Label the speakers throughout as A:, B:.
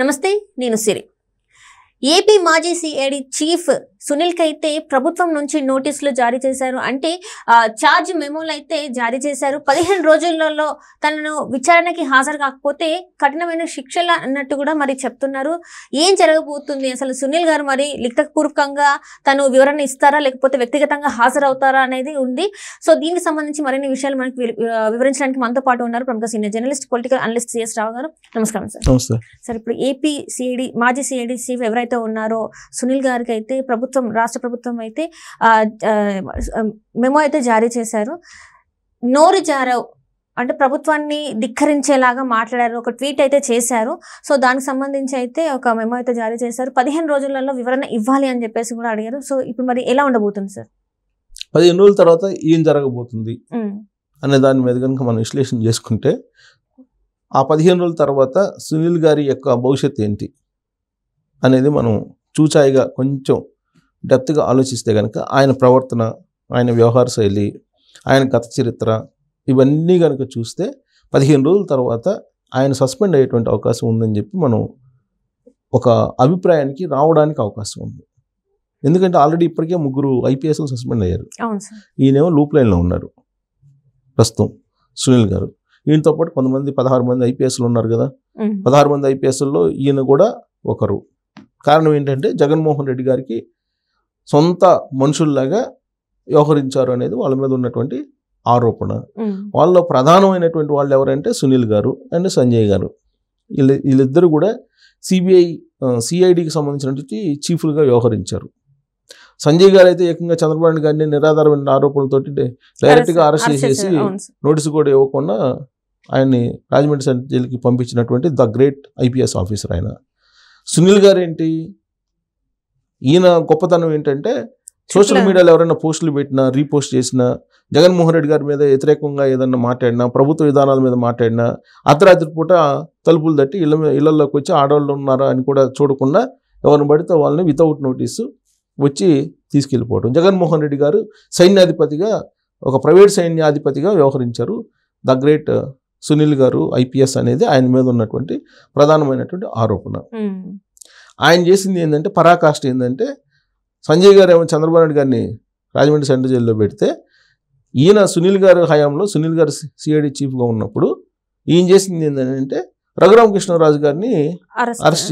A: నమస్తే, నేను సిరి. ఏపీ మాజీ సిఐడి చీఫ్ సునీల్ కి అయితే ప్రభుత్వం నుంచి నోటీసులు జారీ చేశారు. అంటే ఛార్జ్ మెమోలు అయితే జారీ చేశారు. 15 రోజులలో తనను విచారణకి హాజరు కాకపోతే కఠినమైన శిక్షలు అన్నట్టు కూడా మరి చెప్తున్నారు. ఏం జరగబోతుంది అసలు? సునీల్ గారు మరి లిఖితపూర్వకంగా తను వివరణ ఇస్తారా లేకపోతే వ్యక్తిగతంగా హాజరవుతారా అనేది ఉంది. సో దీనికి సంబంధించి మరిన్ని విషయాలు మనకి వివరించడానికి మనతో పాటు ఉన్నారు ప్రముఖ senior journalist, political analyst CS Rao garu. నమస్కారం సార్. సార్, ఇప్పుడు ఏపీ సిఐడి మాజీ సిఐడి చీఫ్ ఎవరైతే ఉన్నారో సునీల్ గారికి అయితే రాష్ట్ర ప్రభుత్వం అయితే మెమో అయితే జారీ చేశారు. నోరు జారవ్ అంటే ప్రభుత్వాన్ని ధిక్కరించేలాగా మాట్లాడారు, ఒక ట్వీట్ అయితే చేశారు. సో దానికి సంబంధించి అయితే ఒక మెమో అయితే జారీ చేశారు. 15 రోజులలో వివరణ ఇవ్వాలి అని చెప్పేసి కూడా అడిగారు. సో ఇప్పుడు మరి ఎలా ఉండబోతుంది సార్?
B: 15 రోజుల తర్వాత ఏం జరగబోతుంది అనే దాని మీద కనుక మనం విశ్లేషణ చేసుకుంటే, ఆ 15 రోజుల తర్వాత సునీల్ గారి యొక్క భవిష్యత్తు ఏంటి అనేది మనం చూచాయిగా కొంచెం డెప్త్గా ఆలోచిస్తే కనుక ఆయన ప్రవర్తన, ఆయన వ్యవహార శైలి, ఆయన గత చరిత్ర ఇవన్నీ కనుక చూస్తే 15 రోజుల తర్వాత ఆయన సస్పెండ్ అయ్యేటువంటి అవకాశం ఉందని చెప్పి మనం ఒక అభిప్రాయానికి రావడానికి అవకాశం ఉంది. ఎందుకంటే ఆల్రెడీ ఇప్పటికే 3 IPSలు సస్పెండ్ అయ్యారు. ఈయనేమో లూప్ లైన్లో ఉన్నారు ప్రస్తుతం సునీల్ గారు. ఈయనతో పాటు కొంతమంది 16 మంది IPSలు ఉన్నారు కదా. 16 మంది IPSల్లో ఈయన కూడా ఒకరు. కారణం ఏంటంటే జగన్మోహన్ రెడ్డి గారికి సొంత మనుషుల్లాగా వ్యవహరించారు అనేది వాళ్ళ మీద ఉన్నటువంటి ఆరోపణ. వాళ్ళలో ప్రధానమైనటువంటి వాళ్ళు ఎవరంటే సునీల్ గారు అండ్ సంజయ్ గారు. వీళ్ళిద్దరూ కూడా సిఐడికి సంబంధించినటువంటి చీఫ్లుగా వ్యవహరించారు. సంజయ్ గారు అయితే ఏకంగా చంద్రబాబు నాయుడు గారిని నిరాధారమైన ఆరోపణలతోటి డైరెక్ట్గా అరెస్ట్ చేసేసి నోటీసు కూడా ఇవ్వకుండా ఆయన్ని రాజమండ్రి సెంట్రల్ జైలుకి పంపించినటువంటి ద గ్రేట్ IPS ఆఫీసర్ ఆయన. సునీల్ గారు ఏంటి, ఈయన గొప్పతనం ఏంటంటే సోషల్ మీడియాలో ఎవరైనా పోస్టులు పెట్టినా, రీపోస్ట్ చేసినా, జగన్మోహన్ రెడ్డి గారి మీద వ్యతిరేకంగా ఏదన్నా మాట్లాడినా, ప్రభుత్వ విధానాల మీద మాట్లాడినా, అర్ధరాత్రి పూట తలుపులు తట్టి ఇళ్లలోకి వచ్చి ఆడవాళ్ళు ఉన్నారా అని కూడా చూడకుండా ఎవరిని పడితే వాళ్ళని వితౌట్ నోటీసు వచ్చి తీసుకెళ్ళిపోవడం. జగన్మోహన్ రెడ్డి గారు సైన్యాధిపతిగా, ఒక ప్రైవేట్ సైన్యాధిపతిగా వ్యవహరించారు. ద గ్రేట్ సునీల్ గారు IPS అనేది ఆయన మీద ఉన్నటువంటి ప్రధానమైనటువంటి ఆరోపణ. ఆయన చేసింది ఏంటంటే, పరాకాష్ఠ ఏంటంటే, సంజయ్ గారు ఏమో చంద్రబాబు నాయుడు గారిని రాజమండ్రి సెంట్రల్ జైల్లో పెడితే, ఈయన సునీల్ గారు హయాంలో సునీల్ గారు సిఐడి చీఫ్గా ఉన్నప్పుడు ఈయన చేసింది ఏంటంటే, రఘురామకృష్ణరాజు గారిని అరెస్ట్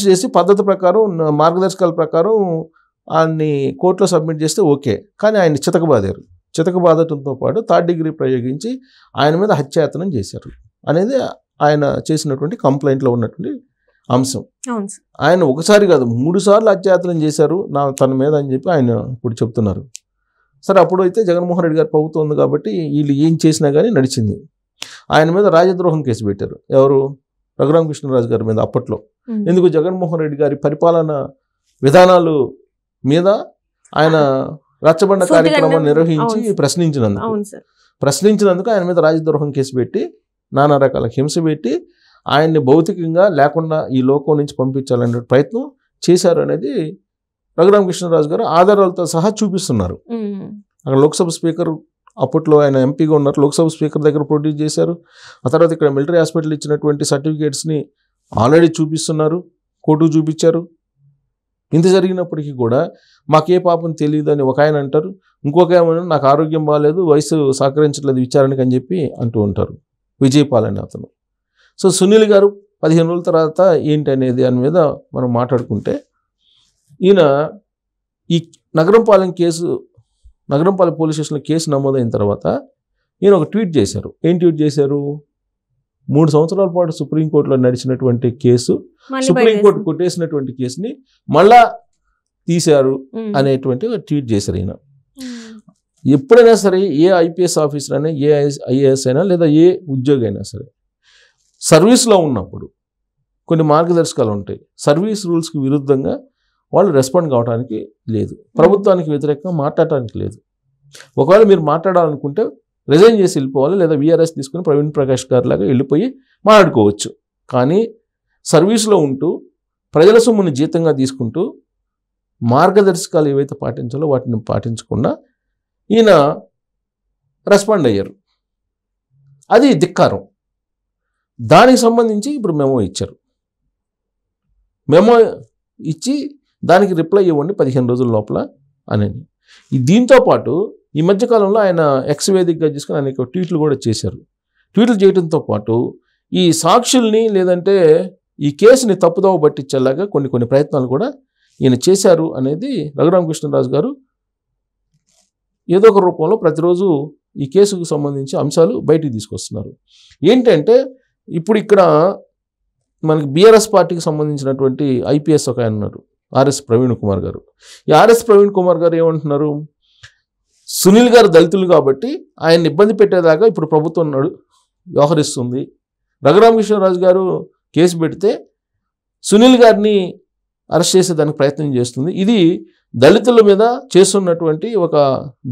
B: చేసి పద్ధతి ప్రకారం, మార్గదర్శకాల ప్రకారం ఆయన్ని కోర్టులో సబ్మిట్ చేస్తే ఓకే. కానీ ఆయన చితకబాదటంతో పాటు 3rd డిగ్రీ ప్రయోగించి ఆయన మీద హత్యాయత్నం చేశారు అనేది ఆయన చేసినటువంటి కంప్లైంట్లో ఉన్నటువంటి అంశం. ఆయన ఒకసారి కాదు 3 సార్లు హత్యాయత్నం చేశారు తన మీద అని చెప్పి ఆయన ఇప్పుడు చెప్తున్నారు. సరే, అప్పుడు అయితే జగన్మోహన్ రెడ్డి గారి ప్రభుత్వం ఉంది కాబట్టి వీళ్ళు ఏం చేసినా కానీ నడిచింది. ఆయన మీద రాజద్రోహం కేసు పెట్టారు. ఎవరు? రఘురామకృష్ణరాజు గారి మీద అప్పట్లో. ఎందుకు? జగన్మోహన్ రెడ్డి గారి పరిపాలన విధానాలు మీద ఆయన రచ్చబండ కార్యక్రమం నిర్వహించి ప్రశ్నించినందుకు ఆయన మీద రాజద్రోహం కేసు పెట్టి, నానా రకాల హింస పెట్టి, ఆయన్ని భౌతికంగా లేకుండా ఈ లోకం నుంచి పంపించాలనే ప్రయత్నం చేశారు అనేది రఘురామకృష్ణరాజు గారు ఆధారాలతో సహా చూపిస్తున్నారు. అక్కడ లోక్సభ స్పీకర్, అప్పట్లో ఆయన ఎంపీగా ఉన్నారు, లోక్సభ స్పీకర్ దగ్గర ప్రొడ్యూస్ చేశారు. ఆ తర్వాత ఇక్కడ మిలిటరీ హాస్పిటల్ ఇచ్చినటువంటి సర్టిఫికేట్స్ని ఆల్రెడీ చూపిస్తున్నారు, కోర్టుకు చూపించారు. ఇంత జరిగినప్పటికీ కూడా మాకే పాపం తెలియదు అని ఒక ఆయన అంటారు, ఇంకొక ఏమైనా నాకు ఆరోగ్యం బాగాలేదు, వయసు సహకరించట్లేదు విచారణకి అని చెప్పి అంటూ ఉంటారు, విజయపాల్ అనే అతను. సో సునీల్ గారు 15 రోజుల తర్వాత ఏంటి అనేది దాని మీద మనం మాట్లాడుకుంటే, ఈయన ఈ నగరంపాలెం పోలీస్ స్టేషన్లో కేసు నమోదైన తర్వాత ఈయన ఒక ట్వీట్ చేశారు. ఏం ట్వీట్ చేశారు? 3 సంవత్సరాల పాటు సుప్రీంకోర్టులో నడిచినటువంటి కేసు, సుప్రీంకోర్టు కొట్టేసినటువంటి కేసుని మళ్ళా తీశారు అనేటువంటి ట్వీట్ చేశారు ఈయన. ఎప్పుడైనా సరే ఏ IPS ఆఫీసర్ అయినా, ఏ IAS అయినా, లేదా ఏ ఉద్యోగి అయినా సరే సర్వీస్లో ఉన్నప్పుడు కొన్ని మార్గదర్శకాలు ఉంటాయి. సర్వీస్ రూల్స్కి విరుద్ధంగా వాళ్ళు రెస్పాండ్ కావడానికి లేదు, ప్రభుత్వానికి వ్యతిరేకంగా మాట్లాడటానికి లేదు. ఒకవేళ మీరు మాట్లాడాలనుకుంటే రిజైన్ చేసి వెళ్ళిపోవాలి, లేదా VRS తీసుకుని ప్రవీణ్ ప్రకాష్ గారి లాగా వెళ్ళిపోయి మాట్లాడుకోవచ్చు. కానీ సర్వీస్లో ఉంటూ ప్రజల సొమ్ముని జీతంగా తీసుకుంటూ మార్గదర్శకాలు ఏవైతే పాటించాలో వాటిని పాటించకుండా ఈయన రెస్పాండ్ అయ్యారు. అది ధిక్కారం. దానికి సంబంధించి ఇప్పుడు మెమో ఇచ్చారు. మెమో ఇచ్చి దానికి రిప్లై ఇవ్వండి 15 రోజుల లోపల అనేది. దీంతో పాటు ఈ మధ్యకాలంలో ఆయన ఎక్స్ వేదికగా తీసుకుని అనేక ట్వీట్లు కూడా చేశారు. ట్వీట్లు చేయడంతో పాటు ఈ సాక్షుల్ని లేదంటే ఈ కేసుని తప్పుదోవ పట్టించేలాగా కొన్ని ప్రయత్నాలు కూడా ఈయన చేశారు అనేది రఘురామకృష్ణరాజు గారు ఏదో ఒక రూపంలో ప్రతిరోజు ఈ కేసుకు సంబంధించి అంశాలు బయటికి తీసుకొస్తున్నారు. ఏంటంటే ఇప్పుడు ఇక్కడ మనకి బీఆర్ఎస్ పార్టీకి సంబంధించినటువంటి ఐపీఎస్ ఒక ఆయన ఉన్నారు, ఆర్ఎస్ ప్రవీణ్ కుమార్ గారు. ఈ ఆర్ఎస్ ప్రవీణ్ కుమార్ గారు ఏమంటున్నారు, సునీల్ గారు దళితులు కాబట్టి ఆయన్ని ఇబ్బంది పెట్టేదాకా ఇప్పుడు ప్రభుత్వం వ్యవహరిస్తుంది. రఘురామకృష్ణరాజు గారు కేసు పెడితే సునీల్ గారిని అరెస్ట్ చేసేదానికి ప్రయత్నం చేస్తుంది. ఇది దళితుల మీద చేస్తున్నటువంటి ఒక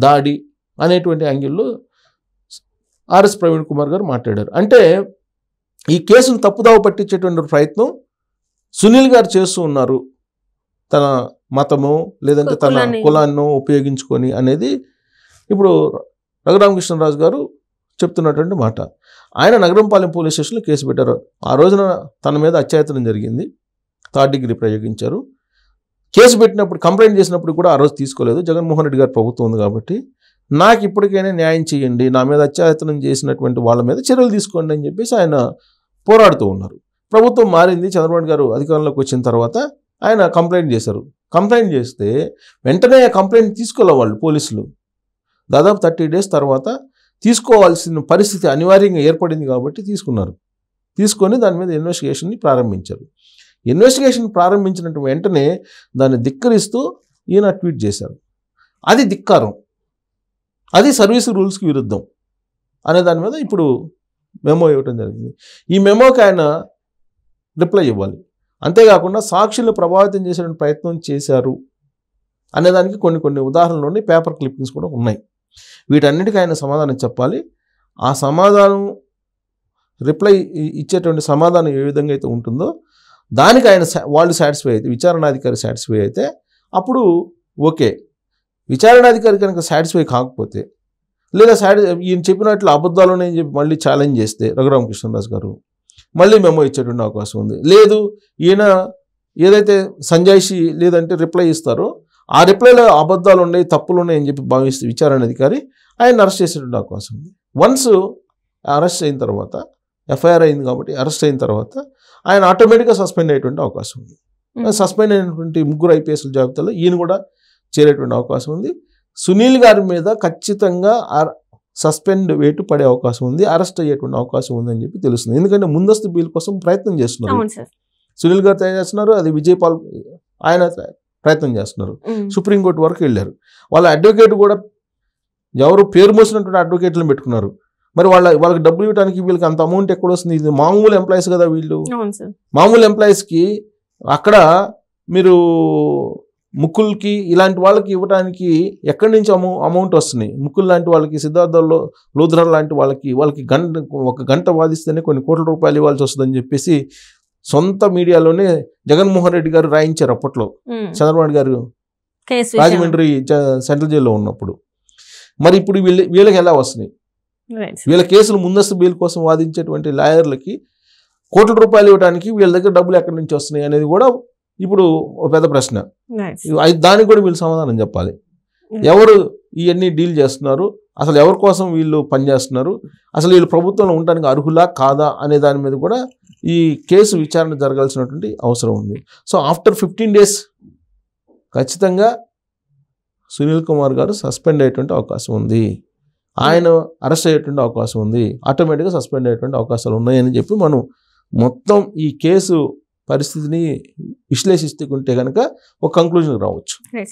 B: దాడి అనేటువంటి యాంగిల్లో ఆర్ఎస్ ప్రవీణ్ కుమార్ గారు మాట్లాడారు. అంటే ఈ కేసును తప్పుదావ పట్టించేటువంటి ప్రయత్నం సునీల్ గారు చేస్తూ ఉన్నారు, తన మతము లేదంటే తన కులాన్ని ఉపయోగించుకొని అనేది ఇప్పుడు రఘురామకృష్ణరాజు గారు చెప్తున్నటువంటి మాట. ఆయన నగరంపాలెం పోలీస్ స్టేషన్లో కేసు పెట్టారు. ఆ రోజున తన మీద అత్యాయతనం జరిగింది, 3rd డిగ్రీ ప్రయోగించారు. కేసు పెట్టినప్పుడు కంప్లైంట్ చేసినప్పుడు కూడా ఆ రోజు తీసుకోలేదు. జగన్మోహన్ రెడ్డి గారి ప్రభుత్వం ఉంది కాబట్టి నాకు ఇప్పటికైనా న్యాయం చేయండి, నా మీద అత్యాయతనం చేసినటువంటి వాళ్ళ మీద చర్యలు తీసుకోండి అని చెప్పేసి ఆయన పోరాడుతూ ఉన్నారు. ప్రభుత్వం మారింది, చంద్రబాబు గారు అధికారంలోకి వచ్చిన తర్వాత ఆయన కంప్లైంట్ చేశారు. కంప్లైంట్ చేస్తే వెంటనే ఆ కంప్లైంట్ తీసుకోలే వాళ్ళు పోలీసులు. దాదాపు 30 days తర్వాత తీసుకోవాల్సిన పరిస్థితి అనివార్యంగా ఏర్పడింది కాబట్టి తీసుకున్నారు. తీసుకొని దాని మీద ఇన్వెస్టిగేషన్ని ప్రారంభించారు. ఇన్వెస్టిగేషన్ ప్రారంభించిన వెంటనే దాన్ని ధిక్కరిస్తూ ఈయన ట్వీట్ చేశారు. అది ధిక్కారం, అది సర్వీస్ రూల్స్కి విరుద్ధం అనే దాని మీద ఇప్పుడు మెమో ఇవ్వటం జరిగింది. ఈ మెమోకి ఆయన రిప్లై ఇవ్వాలి. అంతేకాకుండా సాక్షులను ప్రభావితం చేసే ప్రయత్నం చేశారు అనేదానికి కొన్ని ఉదాహరణలోని పేపర్ క్లిప్పింగ్స్ కూడా ఉన్నాయి. వీటన్నిటికీ ఆయన సమాధానం చెప్పాలి. ఆ సమాధానం రిప్లై ఇచ్చేటువంటి సమాధానం ఏ విధంగా అయితే ఉంటుందో దానికి ఆయన వాళ్ళు సాటిస్ఫై అయితే, విచారణాధికారి సాటిస్ఫై అయితే అప్పుడు ఓకే. విచారణాధికారి కనుక సాటిస్ఫై కాకపోతే లేదా ఈయన చెప్పినట్లు అబద్ధాలు అని చెప్పి మళ్ళీ ఛాలెంజ్ చేస్తే రఘురామకృష్ణరాజు గారు మళ్ళీ మెమో ఇచ్చేటువంటి అవకాశం ఉంది. లేదు ఈయన ఏదైతే సంజాయిషి లేదంటే రిప్లై ఇస్తారో ఆ రిప్లైలో అబద్ధాలు ఉన్నాయి, తప్పులు ఉన్నాయి అని చెప్పి భావిస్తే విచారణాధికారి ఆయన అరెస్ట్ చేసేటువంటి అవకాశం ఉంది. వన్స్ అరెస్ట్ అయిన తర్వాత, ఎఫ్ఐఆర్ అయింది కాబట్టి అరెస్ట్ అయిన తర్వాత ఆయన ఆటోమేటిక్గా సస్పెండ్ అయ్యేటువంటి అవకాశం ఉంది. సస్పెండ్ అయినటువంటి 3 ఐపీఎస్ల జాబితాలో ఈయన కూడా చేరేటువంటి అవకాశం ఉంది. సునీల్ గారి మీద ఖచ్చితంగా సస్పెండ్ వేటు పడే అవకాశం ఉంది, అరెస్ట్ అయ్యేటువంటి అవకాశం ఉంది అని చెప్పి తెలుస్తుంది. ఎందుకంటే ముందస్తు బెయిల్ కోసం ప్రయత్నం చేస్తున్నారు. సునీల్ గారు తయారు చేస్తున్నారు, అది విజయపాల్ ఆయన ప్రయత్నం చేస్తున్నారు. సుప్రీంకోర్టు వరకు వెళ్ళారు. వాళ్ళ అడ్వకేట్ కూడా ఎవరు పేరు మోసినటువంటి అడ్వకేట్లను పెట్టుకున్నారు. మరి వాళ్ళకి డబ్బులు ఇవ్వడానికి వీళ్ళకి అంత అమౌంట్ ఎక్కడ వస్తుంది? ఇది మామూలు ఎంప్లాయీస్ కదా వీళ్ళు. మామూలు ఎంప్లాయీస్కి అక్కడ మీరు ముకుల్కి ఇలాంటి వాళ్ళకి ఇవ్వడానికి ఎక్కడి నుంచి అమౌంట్ వస్తున్నాయి? ముకుల్ లాంటి వాళ్ళకి, సిద్ధార్థలో లోధ్రా లాంటి వాళ్ళకి ఒక గంట వాదిస్తేనే కొన్ని కోట్ల రూపాయలు ఇవ్వాల్సి వస్తుందని చెప్పేసి సొంత మీడియాలోనే జగన్మోహన్ రెడ్డి గారు రాయించారు అప్పట్లో, చంద్రబాబు గారు రాజమండ్రి సెంట్రల్ జైల్లో ఉన్నప్పుడు. మరి ఇప్పుడు వీళ్ళకి ఎలా వస్తున్నాయి? వీళ్ళ కేసులు ముందస్తు బెయిల్ కోసం వాదించేటువంటి లాయర్లకి కోట్ల రూపాయలు ఇవ్వడానికి వీళ్ళ దగ్గర డబ్బులు ఎక్కడి నుంచి వస్తున్నాయి అనేది కూడా ఇప్పుడు ఒక పెద్ద ప్రశ్న. దానికి కూడా వీళ్ళు సమాధానం చెప్పాలి. ఎవరు ఇవన్నీ డీల్ చేస్తున్నారు, అసలు ఎవరి కోసం వీళ్ళు పనిచేస్తున్నారు, అసలు వీళ్ళు ప్రభుత్వంలో ఉండడానికి అర్హులా కాదా అనే దాని మీద కూడా ఈ కేసు విచారణ జరగాల్సినటువంటి అవసరం ఉంది. సో ఆఫ్టర్ 15 days ఖచ్చితంగా సునీల్ కుమార్ గారు సస్పెండ్ అయ్యేటువంటి అవకాశం ఉంది, ఆయన అరెస్ట్ అయ్యేటువంటి అవకాశం ఉంది, ఆటోమేటిక్గా సస్పెండ్ అయ్యేటువంటి అవకాశాలు ఉన్నాయని చెప్పి మనం మొత్తం ఈ కేసు పరిస్థితిని విశ్లేషిస్తుంటే కనుక ఒక కంక్లూజన్ రావచ్చు.